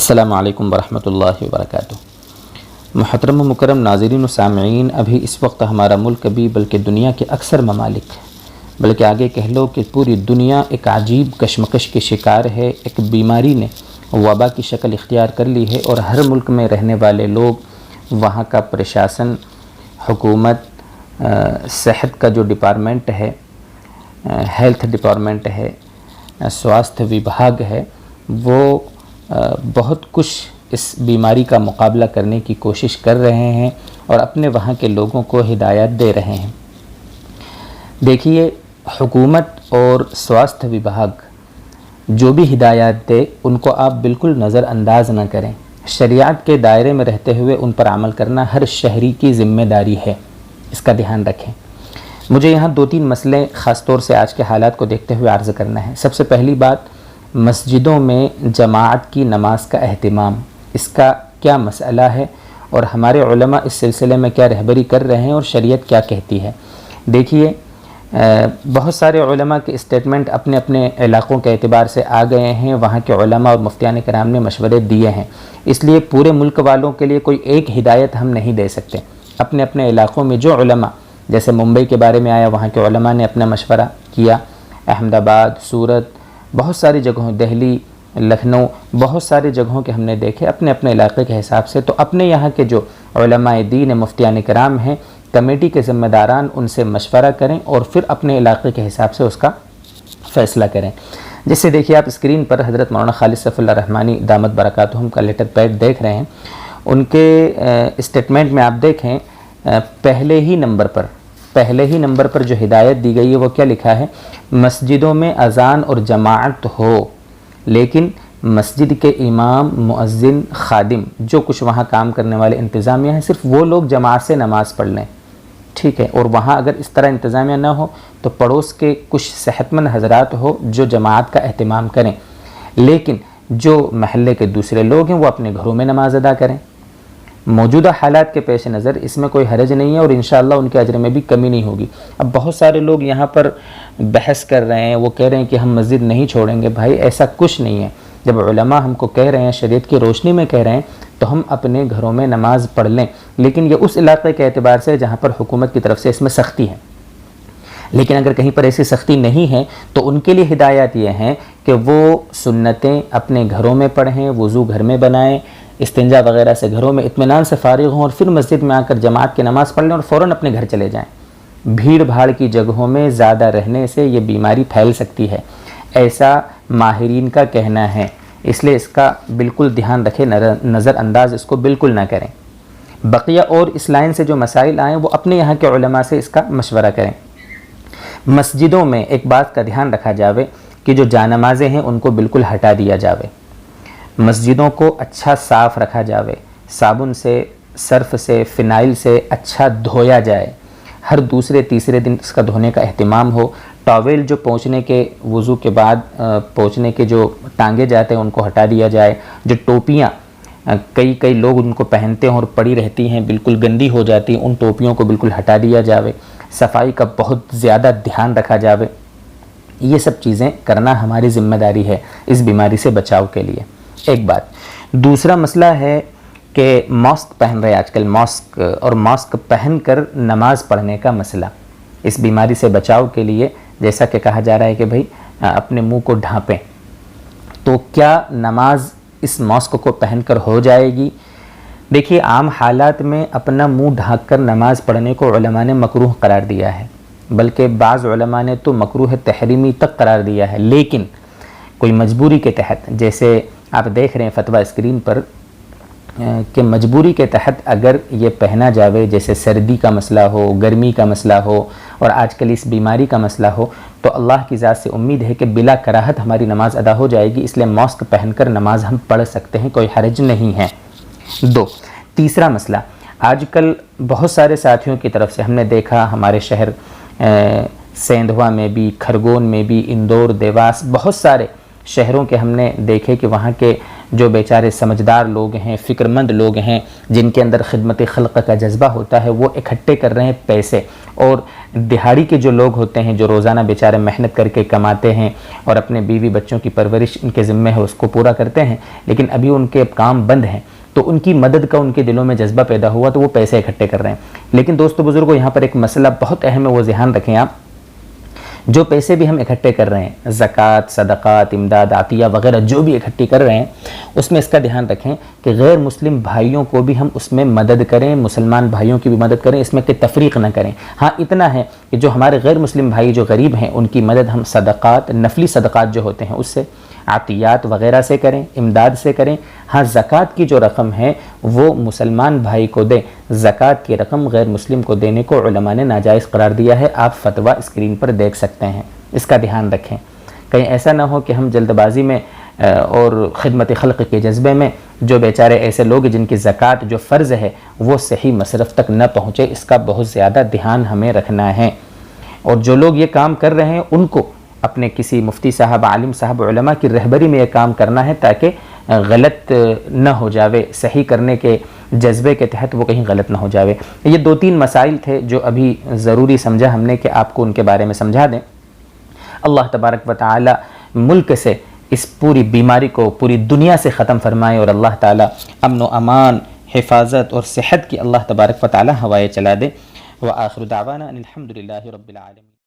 السلام علیکم ورحمۃ اللہ وبرکاتہ۔ محترم و مکرم ناظرین و سامعین، ابھی اس وقت ہمارا ملک بھی بلکہ دنیا کے اکثر ممالک، بلکہ آگے کہہ لو کہ پوری دنیا ایک عجیب کشمکش کے شکار ہے۔ ایک بیماری نے وبا کی شکل اختیار کر لی ہے اور ہر ملک میں رہنے والے لوگ، وہاں کا پرشاسن، حکومت، صحت کا جو ڈپارٹمنٹ ہے، ہیلتھ ڈپارٹمنٹ ہے، سواستھ وبھاگ ہے، وہ بہت کچھ اس بیماری کا مقابلہ کرنے کی کوشش کر رہے ہیں اور اپنے وہاں کے لوگوں کو ہدایت دے رہے ہیں۔ دیکھیے، حکومت اور سواستھ وبھاگ جو بھی ہدایات دے، ان کو آپ بالکل نظر انداز نہ کریں۔ شریعت کے دائرے میں رہتے ہوئے ان پر عمل کرنا ہر شہری کی ذمہ داری ہے، اس کا دھیان رکھیں۔ مجھے یہاں دو تین مسئلے خاص طور سے آج کے حالات کو دیکھتے ہوئے عرض کرنا ہے۔ سب سے پہلی بات، مسجدوں میں جماعت کی نماز کا اہتمام، اس کا کیا مسئلہ ہے اور ہمارے علماء اس سلسلے میں کیا رہبری کر رہے ہیں اور شریعت کیا کہتی ہے۔ دیکھیے، بہت سارے علماء کے اسٹیٹمنٹ اپنے اپنے علاقوں کے اعتبار سے آ گئے ہیں، وہاں کے علماء اور مفتیان کرام نے مشورے دیے ہیں، اس لیے پورے ملک والوں کے لیے کوئی ایک ہدایت ہم نہیں دے سکتے۔ اپنے اپنے علاقوں میں جو علماء، جیسے ممبئی کے بارے میں آیا، وہاں کے علماء نے اپنا مشورہ کیا، احمد آباد، سورت، بہت ساری جگہوں، دہلی، لکھنؤ، بہت ساری جگہوں کے ہم نے دیکھے اپنے اپنے علاقے کے حساب سے۔ تو اپنے یہاں کے جو علماء دین، مفتیان کرام ہیں، کمیٹی کے ذمہ داران، ان سے مشورہ کریں اور پھر اپنے علاقے کے حساب سے اس کا فیصلہ کریں۔ جیسے دیکھیے، آپ اسکرین پر حضرت مولانا خالد سیف اللہ رحمانی دامت برکاتہم کا لیٹر پیڈ دیکھ رہے ہیں۔ ان کے اسٹیٹمنٹ میں آپ دیکھیں، پہلے ہی نمبر پر جو ہدایت دی گئی ہے وہ کیا لکھا ہے؟ مسجدوں میں اذان اور جماعت ہو، لیکن مسجد کے امام، مؤذن، خادم، جو کچھ وہاں کام کرنے والے انتظامیہ ہیں، صرف وہ لوگ جماعت سے نماز پڑھ لیں، ٹھیک ہے؟ اور وہاں اگر اس طرح انتظامیہ نہ ہو تو پڑوس کے کچھ صحت مند حضرات ہو جو جماعت کا اہتمام کریں، لیکن جو محلے کے دوسرے لوگ ہیں وہ اپنے گھروں میں نماز ادا کریں۔ موجودہ حالات کے پیش نظر اس میں کوئی حرج نہیں ہے اور انشاءاللہ ان کے اجر میں بھی کمی نہیں ہوگی۔ اب بہت سارے لوگ یہاں پر بحث کر رہے ہیں، وہ کہہ رہے ہیں کہ ہم مسجد نہیں چھوڑیں گے۔ بھائی، ایسا کچھ نہیں ہے۔ جب علماء ہم کو کہہ رہے ہیں، شریعت کی روشنی میں کہہ رہے ہیں، تو ہم اپنے گھروں میں نماز پڑھ لیں، لیکن یہ اس علاقے کے اعتبار سے جہاں پر حکومت کی طرف سے اس میں سختی ہے۔ لیکن اگر کہیں پر ایسی سختی نہیں ہے تو ان کے لیے ہدایات یہ ہیں کہ وہ سنتیں اپنے گھروں میں پڑھیں، وضو گھر میں بنائیں، استنجا وغیرہ سے گھروں میں اطمینان سے فارغ ہوں اور پھر مسجد میں آ کر جماعت کی نماز پڑھ لیں اور فوراً اپنے گھر چلے جائیں۔ بھیڑ بھاڑ کی جگہوں میں زیادہ رہنے سے یہ بیماری پھیل سکتی ہے، ایسا ماہرین کا کہنا ہے، اس لیے اس کا بالکل دھیان رکھیں، نظر انداز اس کو بالکل نہ کریں۔ بقیہ اور اس لائن سے جو مسائل آئیں وہ اپنے یہاں کے علماء سے اس کا مشورہ کریں۔ مسجدوں میں ایک بات کا دھیان رکھا جاوے کہ جو جانمازیں ہیں ان کو بالکل ہٹا دیا جاوے، مسجدوں کو اچھا صاف رکھا جاوے، صابن سے، سرف سے، فنائل سے اچھا دھویا جائے، ہر دوسرے تیسرے دن اس کا دھونے کا اہتمام ہو۔ ٹاویل جو پہنچنے کے وضو کے بعد پہنچنے کے جو ٹانگے جاتے ہیں ان کو ہٹا دیا جائے۔ جو ٹوپیاں کئی لوگ ان کو پہنتے ہیں اور پڑی رہتی ہیں، بالکل گندی ہو جاتی ہیں، ان ٹوپیوں کو بالکل ہٹا دیا جاوے۔ صفائی کا بہت زیادہ دھیان رکھا جاوے۔ یہ سب چیزیں کرنا ہماری ذمہ داری ہے اس بیماری سے بچاؤ کے لیے۔ ایک بات۔ دوسرا مسئلہ ہے کہ ماسک پہن رہے آج کل، ماسک پہن کر نماز پڑھنے کا مسئلہ۔ اس بیماری سے بچاؤ کے لیے جیسا کہ کہا جا رہا ہے کہ بھئی اپنے منہ کو ڈھانپیں، تو کیا نماز اس ماسک کو پہن کر ہو جائے گی؟ دیکھیے، عام حالات میں اپنا منہ ڈھانک کر نماز پڑھنے کو علماء نے مکروہ قرار دیا ہے، بلکہ بعض علماء نے تو مکروہ تحریمی تک قرار دیا ہے، لیکن کوئی مجبوری کے تحت، جیسے آپ دیکھ رہے ہیں فتویٰ اسکرین پر کہ مجبوری کے تحت اگر یہ پہنا جاوے، جیسے سردی کا مسئلہ ہو، گرمی کا مسئلہ ہو اور آج کل اس بیماری کا مسئلہ ہو، تو اللہ کی ذات سے امید ہے کہ بلا کراہت ہماری نماز ادا ہو جائے گی، اس لیے ماسک پہن کر نماز ہم پڑھ سکتے ہیں، کوئی حرج نہیں ہے۔ تیسرا مسئلہ، آج کل بہت سارے ساتھیوں کی طرف سے ہم نے دیکھا، ہمارے شہر سیندھوا میں بھی، کھرگون میں بھی، اندور، دیواس، بہت سارے شہروں کے ہم نے دیکھے کہ وہاں کے جو بیچارے سمجھدار لوگ ہیں، فکر مند لوگ ہیں، جن کے اندر خدمت خلق کا جذبہ ہوتا ہے، وہ اکٹھے کر رہے ہیں پیسے، اور دہاڑی کے جو لوگ ہوتے ہیں جو روزانہ بیچارے محنت کر کے کماتے ہیں اور اپنے بیوی بچوں کی پرورش ان کے ذمہ ہے اس کو پورا کرتے ہیں، لیکن ابھی ان کے کام بند ہیں، تو ان کی مدد کا ان کے دلوں میں جذبہ پیدا ہوا تو وہ پیسے اکٹھے کر رہے ہیں۔ لیکن دوستو بزرگوں، یہاں پر ایک مسئلہ بہت اہم ہے، وہ ذہن رکھیں آپ، جو پیسے بھی ہم اکٹھے کر رہے ہیں، زکوٰۃ، صدقات، امداد، عطیہ وغیرہ جو بھی اکٹھی کر رہے ہیں، اس میں اس کا دھیان رکھیں کہ غیر مسلم بھائیوں کو بھی ہم اس میں مدد کریں، مسلمان بھائیوں کی بھی مدد کریں، اس میں کوئی تفریق نہ کریں۔ ہاں اتنا ہے کہ جو ہمارے غیر مسلم بھائی جو غریب ہیں ان کی مدد ہم صدقات، نفلی صدقات جو ہوتے ہیں اس سے، عطیات وغیرہ سے کریں، امداد سے کریں۔ ہاں زکوٰۃ کی جو رقم ہے وہ مسلمان بھائی کو دیں، زکوٰۃ کی رقم غیر مسلم کو دینے کو علماء نے ناجائز قرار دیا ہے، آپ فتویٰ اسکرین پر دیکھ سکتے ہیں، اس کا دھیان رکھیں۔ کہیں ایسا نہ ہو کہ ہم جلد بازی میں اور خدمت خلق کے جذبے میں جو بیچارے ایسے لوگ جن کی زکوٰۃ جو فرض ہے وہ صحیح مصرف تک نہ پہنچے، اس کا بہت زیادہ دھیان ہمیں رکھنا ہے۔ اور جو لوگ یہ کام کر رہے ہیں ان کو اپنے کسی مفتی صاحب، عالم صاحب، علماء کی رہبری میں یہ کام کرنا ہے تاکہ غلط نہ ہو جاوے، صحیح کرنے کے جذبے کے تحت وہ کہیں غلط نہ ہو جاوے۔ یہ 2-3 مسائل تھے جو ابھی ضروری سمجھا ہم نے کہ آپ کو ان کے بارے میں سمجھا دیں۔ اللہ تبارک و تعالی ملک سے اس پوری بیماری کو پوری دنیا سے ختم فرمائے، اور اللہ تعالی امن و امان، حفاظت اور صحت کی اللہ تبارک و تعالی ہوائیں چلا دے۔ وآخر دعوانا ان الحمد للہ رب العالمین۔